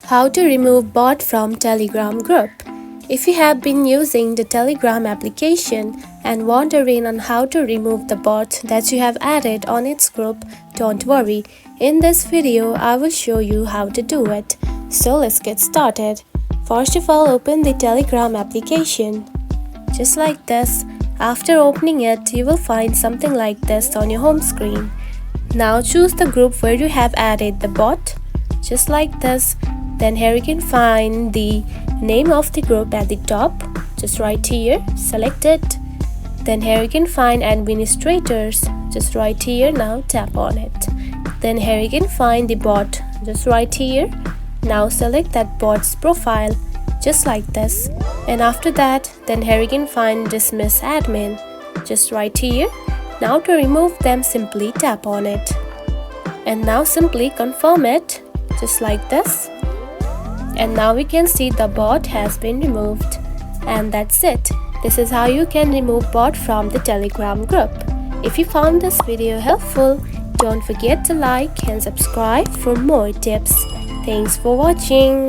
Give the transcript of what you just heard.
How to remove bot from Telegram group. If you have been using the Telegram application and wondering on how to remove the bot that you have added on its group, don't worry. In this video, I will show you how to do it. So let's get started. First of all, open the Telegram application. Just like this. After opening it, you will find something like this on your home screen. Now choose the group where you have added the bot. Just like this. Then here you can find the name of the group at the top. Just right here, select it. Then here you can find administrators. Just right here, now tap on it. Then here you can find the bot. Just right here. Now select that bot's profile. Just like this. And after that, then here you can find dismiss admin. Just right here. Now to remove them, simply tap on it. And now simply confirm it. Just like this. And now we can see the bot has been removed. And that's it. This is how you can remove bot from the Telegram group. If you found this video helpful, don't forget to like and subscribe for more tips. Thanks for watching.